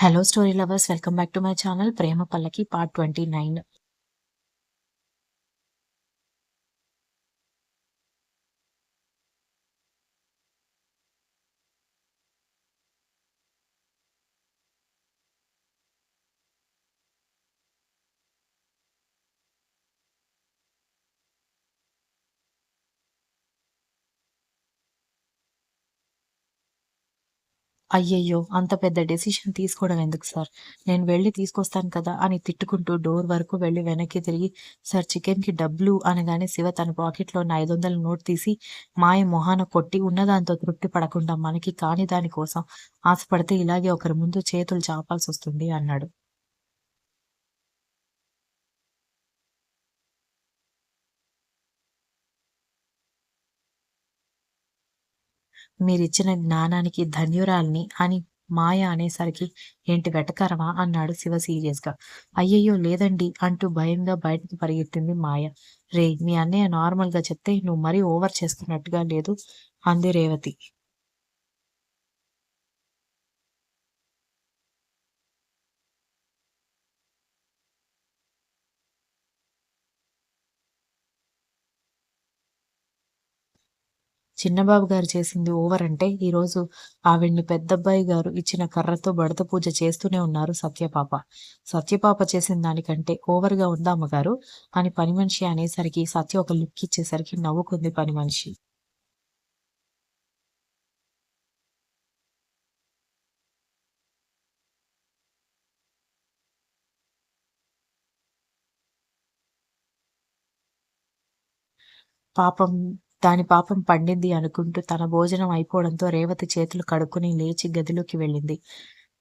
Hello story lovers, welcome back to my channel Prema Pallaki part 29. అయ్యయ్యో! అంత పెద్ద డెసిషన్ తీసుకోవడం ఎందుకు సార్? నేను వెళ్లి తీసుకొస్తాను కదా అని తిట్టుకుంటూ డోర్ వరకు వెళ్లి వెనక్కి తిరిగి, సార్ చికెన్‌కి డబ్బులు అనగానే శివ తన పాకెట్‌లో ఉన్న 500 నోట్ తీసి మాయ మొహాన కొట్టి, ఉన్నదాంతో తృప్తి పడకుండా మనకి కాని దాని కోసం ఆశపడితే ఇలాగే ఒకరి ముందు చేతులు చాపాల్సొస్తుంది అన్నాడు. మీరిచ్చిన జ్ఞానానికి ధన్యురాలిని అని మాయ అనేసరికి, ఏంటి వెటకారమా అన్నాడు శివ సీరియస్‌గా. అయ్యయ్యో లేదండి అంటూ భయంగా బయటకు పరిగెత్తింది మాయ. రేయ్ మీ అన్నయ్య నార్మల్‌గా చెప్తే నువ్వు మరీ ఓవర్ చేస్తున్నట్టుగా లేదు అంది రేవతి. చిన్నబాబు గారు చేసింది ఓవర్ అంటే ఈరోజు ఆవిడ్ని పెద్దబ్బాయి గారు ఇచ్చిన కర్రతో బడత పూజ చేస్తూనే ఉన్నారు సత్యపాప. సత్యపాప చేసిన దానికంటే ఓవర్‌గా ఉందా అమ్మగారు అని పని మనిషి అనేసరికి సత్య ఒక లుక్ ఇచ్చేసరికి నవ్వుకుంది పని మనిషి. పాపం పాపం పండింది అనుకుంటూ తన భోజనం అయిపోవడంతో రేవతి చేతులు కడుక్కొని లేచి గదిలోకి వెళ్ళింది.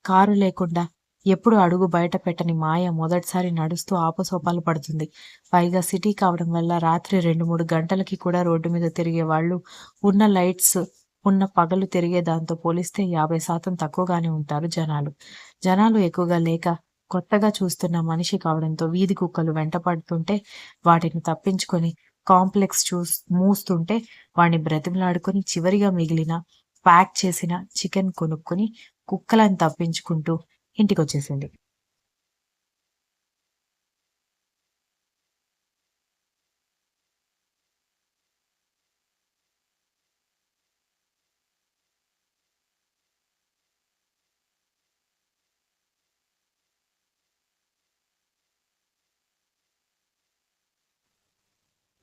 కారు లేకుండా ఎప్పుడు అడుగు బయట పెట్టని మాయ మొదటిసారి నడుస్తూ ఆపసోపాలు పడుతుంది. పైగా సిటీ కావడం వల్ల రాత్రి 2, 3 గంటలకి కూడా రోడ్డు మీద తిరిగే వాళ్ళు ఉన్న లైట్స్ ఉన్న పగలు తిరిగే దాంతో పోలిస్తే 50% తక్కువగానే ఉంటారు జనాలు. జనాలు ఎక్కువగా లేక కొత్తగా చూస్తున్న మనిషి కావడంతో వీధి కుక్కలు వెంటపడుతుంటే వాటిని తప్పించుకొని మూస్తుంటే వాడిని బ్రతిమలాడుకొని చివరిగా మిగిలిన ప్యాక్ చేసిన చికెన్ కొనుక్కొని కుక్కలను తప్పించుకుంటూ ఇంటికొచ్చేసింది.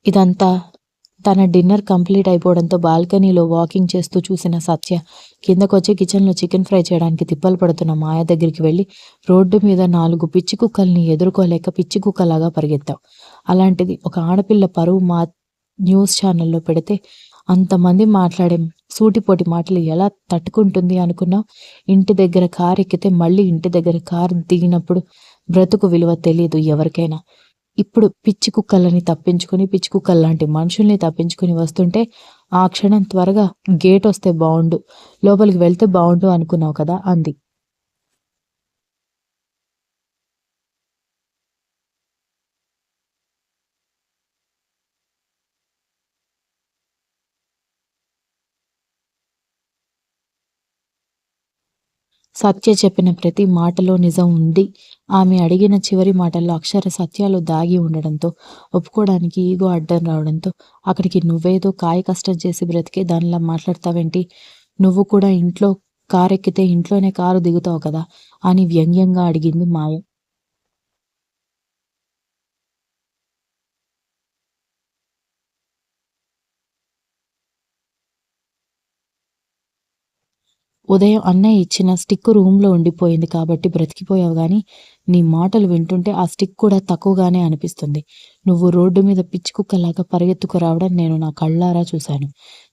ఇదంతా తన డిన్నర్ కంప్లీట్ అయిపోవడంతో బాల్కనీలో వాకింగ్ చేస్తూ చూసిన సత్య కిందకొచ్చి కిచెన్‌లో చికెన్ ఫ్రై చేయడానికి తిప్పలు పడుతున్న మాయ దగ్గరికి వెళ్లి, రోడ్డు మీద 4 పిచ్చి కుక్కల్ని ఎదుర్కోలేక పిచ్చి కుక్కలాగా పరిగెత్తావు. అలాంటిది ఒక ఆడపిల్ల పరువు న్యూస్ ఛానెల్‌లో పెడితే అంతమంది మాట్లాడే సూటిపోటి మాటలు ఎలా తట్టుకుంటుంది అనుకున్నావు? ఇంటి దగ్గర కారెక్కితే మళ్ళీ ఇంటి దగ్గర కారు దిగినప్పుడు బ్రతుకు విలువ తెలీదు ఎవరికైనా. ఇప్పుడు పిచ్చి కుక్కలని తప్పించుకొని, పిచ్చి కుక్కల్లాంటి మనుషుల్ని తప్పించుకొని వస్తుంటే, ఆ క్షణం త్వరగా గేటొస్తే బావుండు, లోపలికి వెళ్తే బావుండు అనుకున్నావు కదా! అంది. సత్య చెప్పిన ప్రతి మాటలో నిజం ఉంది. ఆమె అడిగిన చివరి మాటల్లో అక్షర సత్యాలు దాగి ఉండడంతో, ఒప్పుకోడానికి ఈగో అడ్డం రావడంతో, అక్కడికి నువ్వేదో కాయ కష్టం చేసి బ్రతికే దానిలా మాట్లాడతావేంటి? నువ్వు కూడా ఇంట్లో కారెక్కితే ఇంట్లోనే కారు దిగుతావు కదా! అని వ్యంగ్యంగా అడిగింది మాయ. ఉదయం అన్నయ్య ఇచ్చిన స్టిక్ రూమ్‌లో ఉండిపోయింది కాబట్టి బ్రతికిపోయావు గానీ, నీ మాటలు వింటుంటే ఆ స్టిక్ కూడా తక్కువగానే అనిపిస్తుంది. నువ్వు రోడ్డు మీద పిచ్చి కుక్కలాగా పరిగెత్తుకు రావడం నేను నా కళ్ళారా చూశాను.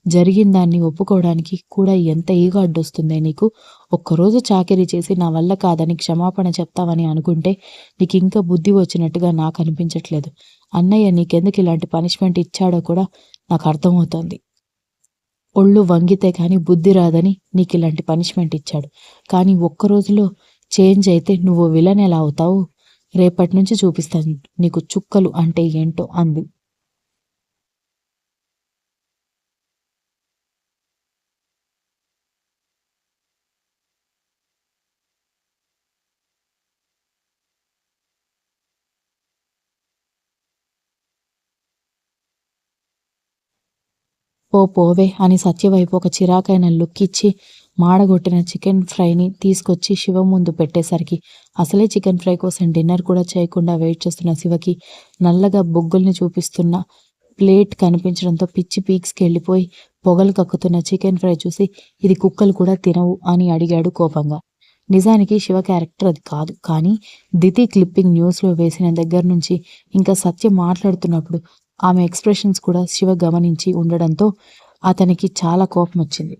జరిగిన దాన్ని ఒప్పుకోవడానికి కూడా ఎంత ఈగో అడ్డొస్తుందే నీకు? ఒక్కరోజు చాకిరీ చేసి నా వల్ల కాదని క్షమాపణ చెప్తావని అనుకుంటే, నీకింకా బుద్ధి వచ్చినట్టుగా నాకనిపించట్లేదు. అన్నయ్య నీకెందుకు ఇలాంటి పనిష్మెంట్ ఇచ్చాడో కూడా నాకర్థమవుతోంది. ఒళ్ళు వంగితే గాని బుద్ధి రాదని నీకిలాంటి పనిష్మెంట్ ఇచ్చాడు. కానీ ఒక్క రోజులో చేంజ్ అయితే నువ్వు విలన్ ఎలా అవుతావు? రేపట్నుంచి చూపిస్తాను నీకు చుక్కలు అంటే ఏంటో అంది. ఓ పోవే అని సత్యవైపు ఒక చిరాకైన లుక్ ఇచ్చి మాడగొట్టిన చికెన్ ఫ్రైని తీసుకొచ్చి శివ ముందు పెట్టేసరికి అసలే చికెన్ ఫ్రై కోసం డిన్నర్ కూడా చేయకుండా వెయిట్ చేస్తున్న శివకి నల్లగా బొగ్గుల్ని చూపిస్తున్న ప్లేట్ కనిపించడంతో పిచ్చి పీక్స్కి వెళ్ళిపోయి పొగలు కక్కుతున్న చికెన్ ఫ్రై చూసి ఇది కుక్కలు కూడా తినవు అని అడిగాడు కోపంగా. నిజానికి శివ క్యారెక్టర్ అది కాదు. కానీ దితి క్లిప్పింగ్ న్యూస్లో వేసిన దగ్గర నుంచి ఇంకా సత్య మాట్లాడుతున్నప్పుడు ఆమె ఎక్స్ప్రెషన్స్ కూడా శివ గమనించి ఉండడంతో అతనికి చాలా కోపం వచ్చింది.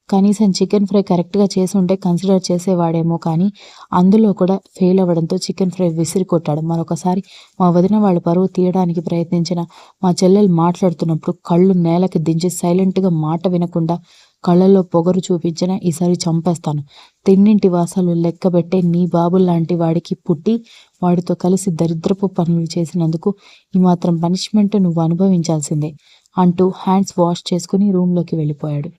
కనీసం చికెన్ ఫ్రై కరెక్ట్‌గా చేసుంటే కన్సిడర్ చేసేవాడేమో కానీ, అందులో కూడా ఫెయిల్ అవ్వడంతో చికెన్ ఫ్రై విసిరి కొట్టాడు. మరొకసారి మా వదిన వాళ్ళ పరువు తీయడానికి ప్రయత్నించిన మా చెల్లెలు మాట్లాడుతున్నప్పుడు కళ్ళు నేలకి దించి సైలెంట్‌గా మాట వినకుండా కళ్ళల్లో పొగరు చూపించినా ఈసారి చంపేస్తాను. తిన్నింటి వాసాలు లెక్కబెట్టే నీ బాబుల్లాంటి వాడికి పుట్టి, వాడితో కలిసి దరిద్రపు పనులు చేసినందుకు ఈ మాత్రం పనిష్మెంట్ నువ్వు అనుభవించాల్సిందే అంటూ హ్యాండ్స్ వాష్ చేసుకుని రూమ్‌లోకి వెళ్ళిపోయాడు.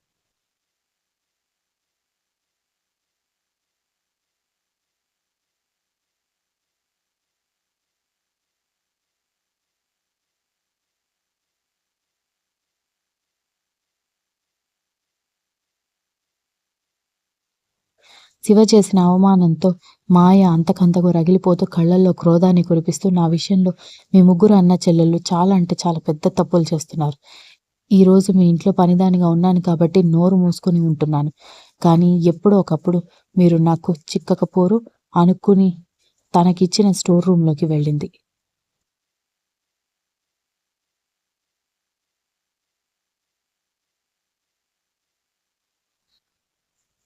శివ చేసిన అవమానంతో మాయ అంతకంతకు రగిలిపోతూ కళ్ళల్లో క్రోధాన్ని కురిపిస్తూ నా విషయంలో మీ ముగ్గురు అన్న చెల్లెళ్ళు చాలా అంటే చాలా పెద్ద తప్పులు చేస్తున్నారు. ఈరోజు మీ ఇంట్లో పనిదానిగా ఉన్నాను కాబట్టి నోరు మూసుకొని ఉంటున్నాను. కానీ ఎప్పుడో ఒకప్పుడు మీరు నాకు చిక్కకపోరు అనుకుని తనకిచ్చిన స్టోర్ రూమ్‌లోకి వెళ్ళింది.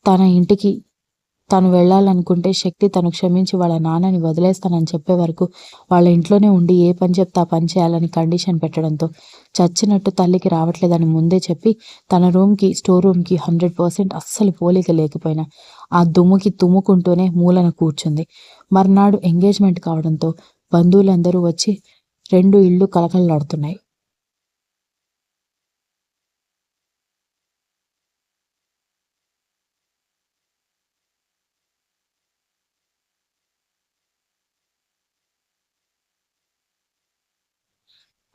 తన ఇంటికి తను వెళ్ళాలనుకుంటే శక్తి తను క్షమించి వాళ్ళ నాన్నని వదిలేస్తానని చెప్పే వరకు వాళ్ళ ఇంట్లోనే ఉండి ఏ పని చెప్తే ఆ పని చేయాలని కండిషన్ పెట్టడంతో చచ్చినట్టు తల్లికి రావట్లేదని ముందే చెప్పి తన రూమ్‌కి, స్టోర్ రూమ్‌కి 100% అస్సలు పోలిక లేకపోయినా ఆ దుమ్ముకి తుమ్ముకుంటూనే మూలన కూర్చుంది. మర్నాడు ఎంగేజ్‌మెంట్ కావడంతో బంధువులందరూ వచ్చి 2 ఇళ్ళు కళకళలాడుతున్నాయి.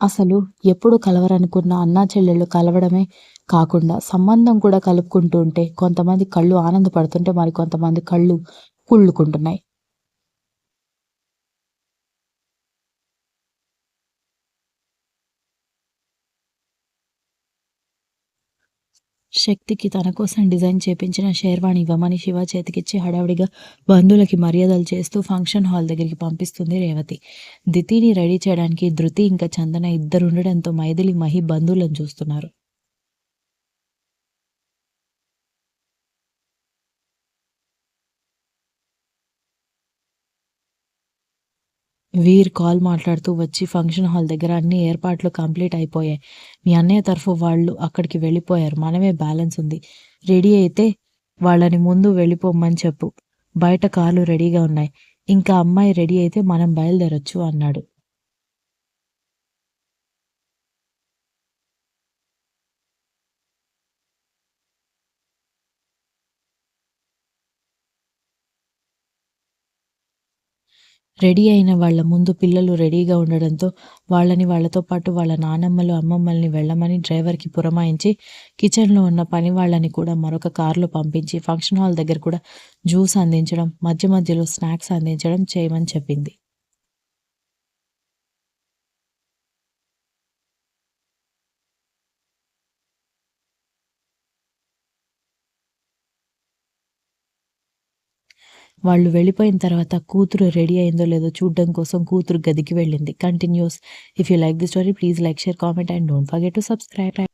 అసలు ఎప్పుడు కలవరనుకున్న అన్నా చెల్లెళ్ళు కలవడమే కాకుండా సంబంధం కూడా కలుపుకుంటూ ఉంటే కొంతమంది కళ్ళు ఆనందపడుతుంటే మరికొంతమంది కళ్ళు కుళ్ళుకుంటున్నాయి. శక్తికి తన కోసం డిజైన్ చేపించిన షేర్వాణి ఇవ్వమని శివ చేతికిచ్చి హడావిడిగా బంధువులకి మర్యాదలు చేస్తూ ఫంక్షన్ హాల్ దగ్గరికి పంపిస్తుంది రేవతి. దితిని రెడీ చేయడానికి ధృతి ఇంకా చందన ఇద్దరుండడంతో మైథిలి, మహి బంధువులను చూస్తున్నారు. వీర్ కాల్ మాట్లాడుతూ వచ్చి ఫంక్షన్ హాల్ దగ్గర అన్ని ఏర్పాట్లు కంప్లీట్ అయిపోయాయి. మీ అన్నయ్య తరఫు వాళ్ళు అక్కడికి వెళ్ళిపోయారు. మనమే బ్యాలెన్స్ ఉంది. రెడీ అయితే వాళ్ళని ముందు వెళ్ళిపోమ్మని చెప్పు. బయట కార్లు రెడీగా ఉన్నాయి. ఇంకా అమ్మాయి రెడీ అయితే మనం బయలుదేరొచ్చు అన్నాడు. రెడీ అయిన వాళ్ళ ముందు పిల్లలు రెడీగా ఉండడంతో వాళ్ళని వాళ్ళతో పాటు వాళ్ళ నానమ్మలు, అమ్మమ్మల్ని వెళ్ళమని డ్రైవర్‌కి పురమాయించి కిచెన్‌లో ఉన్న పని వాళ్ళని కూడా మరొక కార్‌లో పంపించి ఫంక్షన్ హాల్ దగ్గర కూడా జ్యూస్ అందించడం, మధ్య మధ్యలో స్నాక్స్ అందించడం చేయమని చెప్పింది. వాళ్ళు వెళ్ళిపోయిన తర్వాత కూతురు రెడీ అయిందో లేదో చూడ్డం కోసం కూతురు గదికి వెళ్ళింది. Continuous. If you like the story please like, share, comment and don't forget to subscribe.